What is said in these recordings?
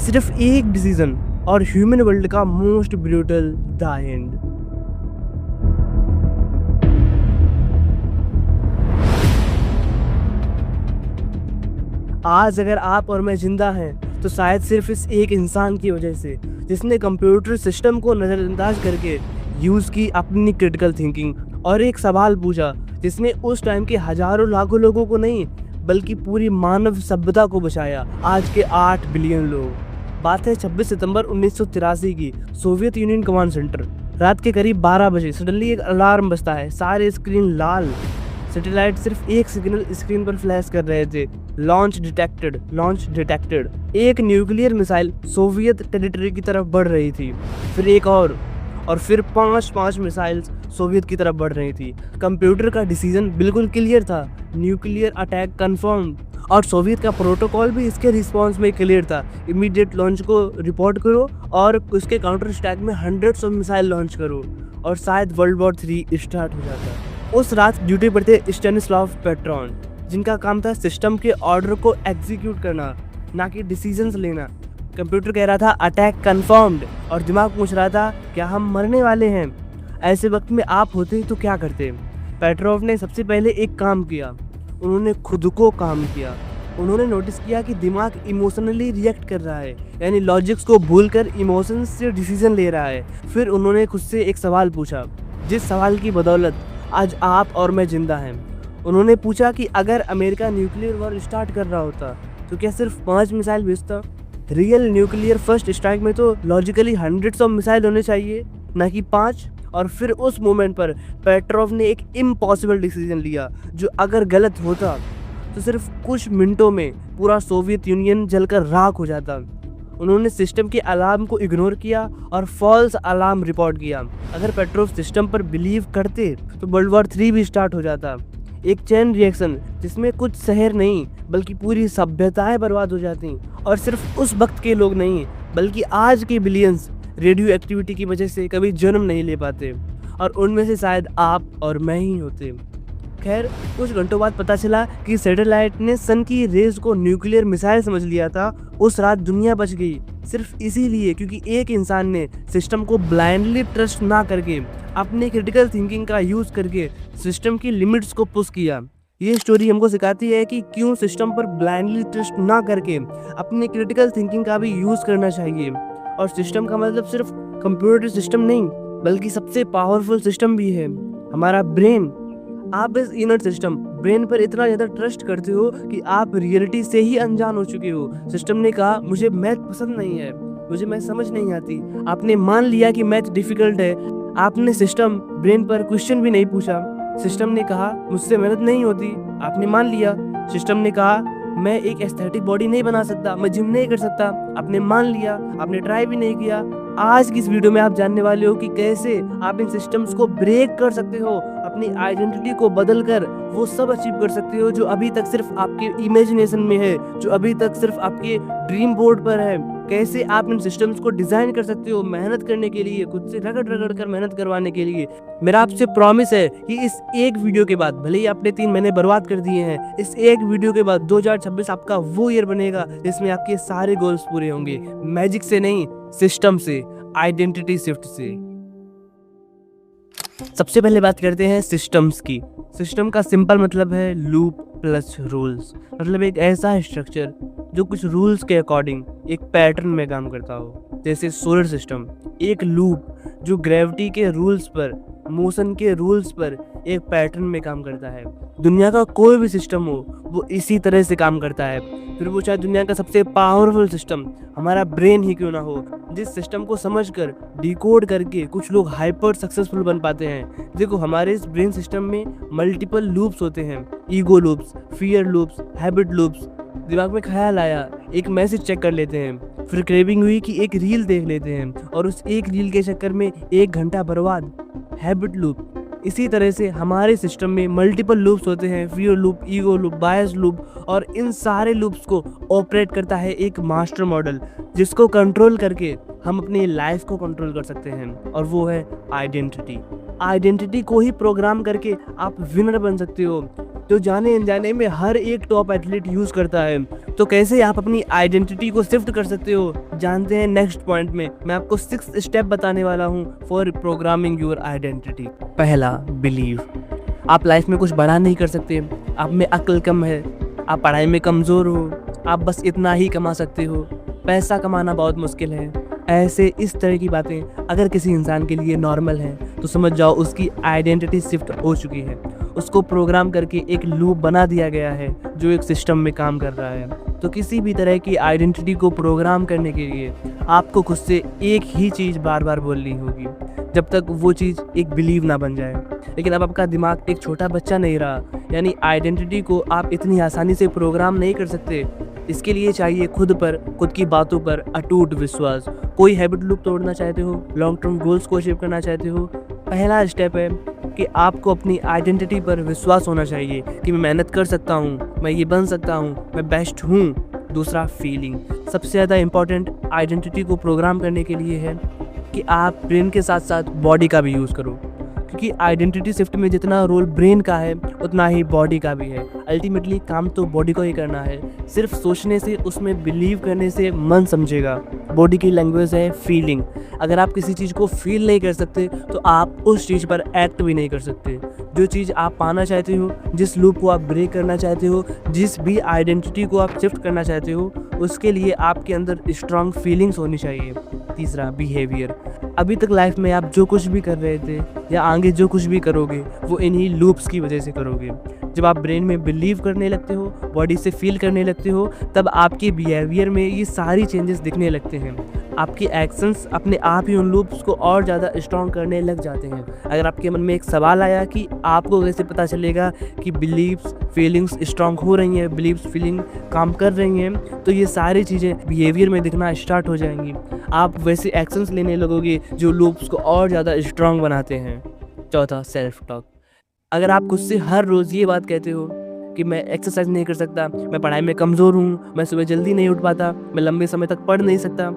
सिर्फ एक डिसीजन और ह्यूमन वर्ल्ड का मोस्ट ब्रूटल द एंड। आज अगर आप और मैं जिंदा हैं तो शायद सिर्फ इस एक इंसान की वजह से, जिसने कंप्यूटर सिस्टम को नज़रअंदाज करके यूज़ की अपनी क्रिटिकल थिंकिंग और एक सवाल पूछा जिसने उस टाइम के हजारों लाखों लोगों को नहीं बल्कि पूरी मानव सभ्यता को बचाया। आज के 8 बिलियन लोग। बात है 26 सितंबर 1983 की। Soviet union command centre. रात के करीब 12 बजे सडनली एक अलार्म बजता है। सारे स्क्रीन लाल। सैटेलाइट सिर्फ एक सिग्नल स्क्रीन पर फ्लैश कर रहे थे, लॉन्च डिटेक्टेड, लॉन्च डिटेक्टेड। एक न्यूक्लियर मिसाइल सोवियत टेरिटरी की तरफ बढ़ रही थी, फिर एक और फिर पांच मिसाइल्स सोवियत की तरफ बढ़ रही थी। कंप्यूटर का डिसीजन बिल्कुल क्लियर था, न्यूक्लियर अटैक कंफर्म, और सोवियत का प्रोटोकॉल भी इसके रिस्पांस में क्लियर था। इमीडिएट लॉन्च को रिपोर्ट करो और उसके काउंटर अटैक में हंड्रेड्स ऑफ मिसाइल लॉन्च करो और शायद वर्ल्ड वॉर 3 स्टार्ट हो जाता। उस रात ड्यूटी पर थे स्टेनिस्लाव पेट्रॉन, जिनका काम था सिस्टम के ऑर्डर को एग्जीक्यूट करना, ना कि डिसीजंस लेना। कंप्यूटर कह रहा था अटैक कंफर्म्ड और दिमाग पूछ रहा था क्या हम मरने वाले हैं। ऐसे वक्त में आप होते तो क्या करते? पेट्रोव ने सबसे पहले एक काम किया, उन्होंने खुद को काम किया। उन्होंने नोटिस किया कि दिमाग इमोशनली रिएक्ट कर रहा है, यानी लॉजिक्स को भूलकर इमोशंस से डिसीजन ले रहा है। फिर उन्होंने खुद से एक सवाल पूछा, जिस सवाल की बदौलत आज आप और मैं जिंदा हैं। उन्होंने पूछा कि अगर अमेरिका न्यूक्लियर वॉर स्टार्ट कर रहा होता तो क्या सिर्फ 5 मिसाइल भेजता? रियल न्यूक्लियर फर्स्ट स्ट्राइक में तो लॉजिकली हंड्रेड्स ऑफ मिसाइल होने चाहिए, ना कि 5। और फिर उस मोमेंट पर पेट्रोव ने एक इम्पॉसिबल डिसीजन लिया, जो अगर गलत होता तो सिर्फ कुछ मिनटों में पूरा सोवियत यूनियन जलकर राख हो जाता। उन्होंने सिस्टम के अलार्म को इग्नोर किया और फॉल्स अलार्म रिपोर्ट किया। अगर पेट्रोव सिस्टम पर बिलीव करते तो वर्ल्ड वॉर 3 भी स्टार्ट हो जाता। एक चेन रिएक्शन जिसमें कुछ शहर नहीं बल्कि पूरी सभ्यताएं बर्बाद हो जाती, और सिर्फ उस वक्त के लोग नहीं बल्कि आज के बिलियंस रेडियो एक्टिविटी की वजह से कभी जन्म नहीं ले पाते, और उनमें से शायद आप और मैं ही होते। खैर, कुछ घंटों बाद पता चला कि सैटेलाइट ने सन की रेज को न्यूक्लियर मिसाइल समझ लिया था। उस रात दुनिया बच गई सिर्फ इसीलिए क्योंकि एक इंसान ने सिस्टम को ब्लाइंडली ट्रस्ट ना करके अपने क्रिटिकल थिंकिंग का यूज करके सिस्टम की लिमिट्स को पुश किया। ये स्टोरी हमको सिखाती है कि क्यों सिस्टम पर ब्लाइंडली ट्रस्ट ना करके अपने क्रिटिकल थिंकिंग का भी यूज करना चाहिए। और सिस्टम का मतलब सिर्फ कंप्यूटर सिस्टम नहीं बल्कि सबसे पावरफुल सिस्टम भी है, हमारा ब्रेन। आप इस इनर सिस्टम ब्रेन पर इतना ज्यादा ट्रस्ट करते हो कि आप रियलिटी से ही अनजान हो चुके हो। सिस्टम ने कहा मुझे मैथ पसंद नहीं है, मुझे मैथ समझ नहीं आती। आपने मान लिया कि मैथ डिफिकल्ट है। आपने सिस्टम ब्रेन पर क्वेश्चन भी नहीं पूछा। सिस्टम ने कहा मुझसे मेहनत नहीं होती, आपने मान लिया। सिस्टम ने कहा मैं एक एस्थेटिक बॉडी नहीं बना सकता, मैं जिम नहीं कर सकता, आपने मान लिया। आपने ट्राई भी नहीं किया। आज की इस वीडियो में आप जानने वाले हो कि कैसे आप इन सिस्टम्स को ब्रेक कर सकते हो, अपनी आइडेंटिटी को बदलकर वो सब अचीव कर सकते हो जो अभी तक सिर्फ आपके इमेजिनेशन में है, जो अभी तक सिर्फ आपके ड्रीम बोर्ड पर है। कैसे आप इन सिस्टम्स को डिजाइन कर सकते हो मेहनत करने के लिए, खुद से रगड़ कर मेहनत करवाने के लिए। मेरा आपसे प्रॉमिस है कि इस एक वीडियो के बाद, भले ही आपने 3 महीने बर्बाद कर दिए हैं, इस एक वीडियो के बाद 2026 आपका वो ईयर बनेगा जिसमें आपके सारे गोल्स पूरे होंगे। मैजिक से नहीं, सिस्टम से, आइडेंटिटी शिफ्ट से। सबसे पहले बात करते हैं सिस्टम्स की। सिस्टम का सिंपल मतलब है लूप प्लस रूल्स, मतलब एक ऐसा स्ट्रक्चर जो कुछ रूल्स के अकॉर्डिंग एक पैटर्न में काम करता हो। जैसे सोलर सिस्टम एक लूप जो ग्रेविटी के रूल्स पर, मोशन के रूल्स पर एक पैटर्न में काम करता है। दुनिया का कोई भी सिस्टम हो वो इसी तरह से काम करता है। फिर वो चाहे दुनिया का सबसे पावरफुल सिस्टम हमारा ब्रेन ही क्यों ना हो, जिस सिस्टम को समझकर डिकोड करके कुछ लोग हाइपर सक्सेसफुल बन पाते हैं। देखो, हमारे इस ब्रेन सिस्टम में मल्टीपल लूप्स होते हैं, ego loops, fear loops, habit loops. दिमाग में ख्याल आया, एक मैसेज चेक कर लेते हैं, फिर क्रेविंग हुई कि एक रील देख लेते हैं और उस एक रील के चक्कर में 1 घंटा बर्बाद, हैबिट लूप। इसी तरह से हमारे सिस्टम में मल्टीपल लूप्स होते हैं, फियर लूप, ईगो लूप, बायस लूप, और इन सारे लूप्स को ऑपरेट करता है एक मास्टर मॉडल, जिसको कंट्रोल करके हम अपनी लाइफ को कंट्रोल कर सकते हैं, और वो है आइडेंटिटी। आइडेंटिटी को ही प्रोग्राम करके आप विनर बन सकते हो। जो जाने अनजाने में हर एक टॉप एथलीट यूज़ करता है। तो कैसे आप अपनी आइडेंटिटी को शिफ्ट कर सकते हो, जानते हैं नेक्स्ट पॉइंट में। मैं आपको 6 स्टेप बताने वाला हूँ फॉर प्रोग्रामिंग योर आइडेंटिटी। पहला, बिलीव। आप लाइफ में कुछ बड़ा नहीं कर सकते, आप में अक्ल कम है, आप पढ़ाई में कमज़ोर हो, आप बस इतना ही कमा सकते हो, पैसा कमाना बहुत मुश्किल है। ऐसे इस तरह की बातें अगर किसी इंसान के लिए नॉर्मल हैं तो समझ जाओ उसकी आइडेंटिटी शिफ्ट हो चुकी है। उसको प्रोग्राम करके एक लूप बना दिया गया है जो एक सिस्टम में काम कर रहा है। तो किसी भी तरह की आइडेंटिटी को प्रोग्राम करने के लिए आपको खुद से एक ही चीज़ बार बार बोलनी होगी जब तक वो चीज़ एक बिलीव ना बन जाए। लेकिन अब आपका दिमाग एक छोटा बच्चा नहीं रहा, यानी आइडेंटिटी को आप इतनी आसानी से प्रोग्राम नहीं कर सकते। इसके लिए चाहिए खुद पर, खुद की बातों पर अटूट विश्वास। कोई हैबिट लूप तोड़ना चाहते हो, लॉन्ग टर्म गोल्स को अचीव करना चाहते हो, पहला स्टेप है कि आपको अपनी आइडेंटिटी पर विश्वास होना चाहिए कि मैं मेहनत कर सकता हूँ, मैं ये बन सकता हूँ, मैं बेस्ट हूँ। दूसरा, फीलिंग। सबसे ज़्यादा इम्पॉर्टेंट आइडेंटिटी को प्रोग्राम करने के लिए है कि आप ब्रेन के साथ साथ बॉडी का भी यूज़ करो, क्योंकि आइडेंटिटी शिफ्ट में जितना रोल ब्रेन का है उतना ही बॉडी का भी है। अल्टीमेटली काम तो बॉडी को ही करना है। सिर्फ सोचने से, उसमें बिलीव करने से मन समझेगा। बॉडी की लैंग्वेज है फीलिंग। अगर आप किसी चीज़ को फील नहीं कर सकते तो आप उस चीज़ पर एक्ट भी नहीं कर सकते। जो चीज़ आप पाना चाहते हो, जिस लूप को आप ब्रेक करना चाहते हो, जिस भी आइडेंटिटी को आप शिफ्ट करना चाहते हो, उसके लिए आपके अंदर स्ट्रॉन्ग फीलिंग्स होनी चाहिए। तीसरा, बिहेवियर। अभी तक लाइफ में आप जो कुछ भी कर रहे थे या आगे जो कुछ भी करोगे वो इन्हीं लूप्स की वजह से करोगे। जब आप ब्रेन में बिलीव करने लगते हो, बॉडी से फील करने लगते हो, तब आपके बिहेवियर में ये सारी चेंजेस दिखने लगते हैं। आपके एक्शंस अपने आप ही उन लूप्स को और ज़्यादा स्ट्रॉन्ग करने लग जाते हैं। अगर आपके मन में एक सवाल आया कि आपको कैसे पता चलेगा कि बिलीव्स फीलिंग्स स्ट्रॉन्ग हो रही हैं, बिलीव्स फीलिंग काम कर रही हैं, तो ये सारी चीज़ें बिहेवियर में दिखना स्टार्ट हो जाएंगी। आप वैसे एक्शंस लेने लगोगे जो लूप्स को और ज़्यादा स्ट्रॉन्ग बनाते हैं। चौथा, सेल्फ टॉक। अगर आप खुद से हर रोज़ ये बात कहते हो कि मैं एक्सरसाइज नहीं कर सकता, मैं पढ़ाई में कमज़ोर हूँ, मैं सुबह जल्दी नहीं उठ पाता, मैं लंबे समय तक पढ़ नहीं सकता,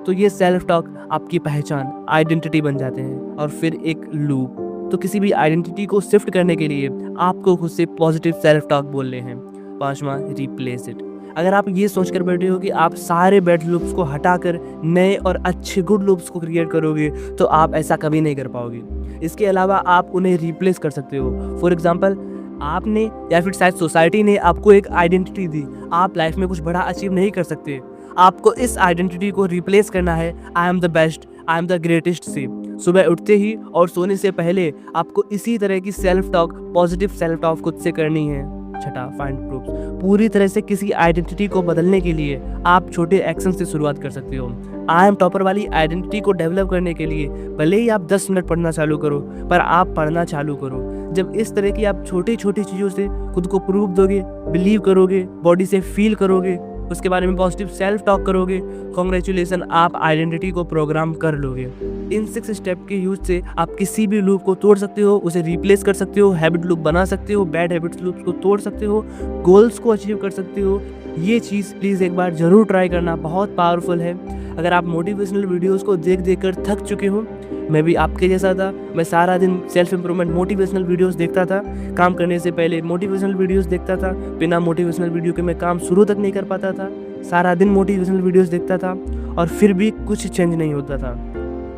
तो ये सेल्फ टॉक आपकी पहचान, आइडेंटिटी बन जाते हैं और फिर एक लूप। तो किसी भी आइडेंटिटी को शिफ्ट करने के लिए आपको खुद से पॉजिटिव सेल्फ टॉक बोलने हैं। पांचवा, रिप्लेस इट। अगर आप ये सोचकर बैठे हो कि आप सारे बैड लूप्स को हटाकर नए और अच्छे गुड लूप्स को क्रिएट करोगे तो आप ऐसा कभी नहीं कर पाओगे। इसके अलावा आप उन्हें रिप्लेस कर सकते हो। फॉर एग्जाम्पल, आपने या फिर शायद सोसाइटी ने आपको एक आइडेंटिटी दी, आप लाइफ में कुछ बड़ा अचीव नहीं कर सकते। आपको इस आइडेंटिटी को रिप्लेस करना है I am the best, I am the greatest से। सुबह उठते ही और सोने से पहले आपको इसी तरह की self talk, positive self talk खुद से करनी है। छठा, फाइंड प्रूफ्स। पूरी तरह से किसी आइडेंटिटी को बदलने के लिए आप छोटे एक्शन से शुरुआत कर सकते हो। आई एम टॉपर वाली आइडेंटिटी को डेवलप करने के लिए भले ही आप 10 मिनट पढ़ना चालू करो, पर आप पढ़ना चालू करो। जब इस तरह की आप छोटी छोटी चीज़ों से खुद को प्रूफ दोगे, बिलीव करोगे, बॉडी से फील करोगे, उसके बारे में पॉजिटिव सेल्फ टॉक करोगे, कॉन्ग्रेचुलेसन, आप आइडेंटिटी को प्रोग्राम कर लोगे। इन 6 स्टेप के यूज से आप किसी भी लूप को तोड़ सकते हो, उसे रिप्लेस कर सकते हो, हैबिट लूप बना सकते हो, बैड हैबिट्स लूप्स को तोड़ सकते हो, गोल्स को अचीव कर सकते हो। ये चीज़ प्लीज़ एक बार ज़रूर ट्राई करना, बहुत पावरफुल है। अगर आप मोटिवेशनल वीडियोस को देख देख कर थक चुके हो, मैं भी आपके जैसा था। मैं सारा दिन सेल्फ इम्प्रूवमेंट मोटिवेशनल वीडियोस देखता था, काम करने से पहले मोटिवेशनल वीडियोस देखता था, बिना मोटिवेशनल वीडियो के मैं काम शुरू तक नहीं कर पाता था। सारा दिन मोटिवेशनल वीडियोस देखता था और फिर भी कुछ चेंज नहीं होता था।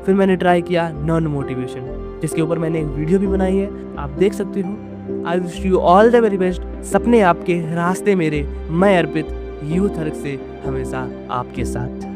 फिर मैंने ट्राई किया नॉन मोटिवेशन, जिसके ऊपर मैंने एक वीडियो भी बनाई है, आप देख सकते हो। I wish you all the very best. सपने आपके, रास्ते मेरे। मैं अर्पित, यूथ हर्क से हमेशा आपके साथ।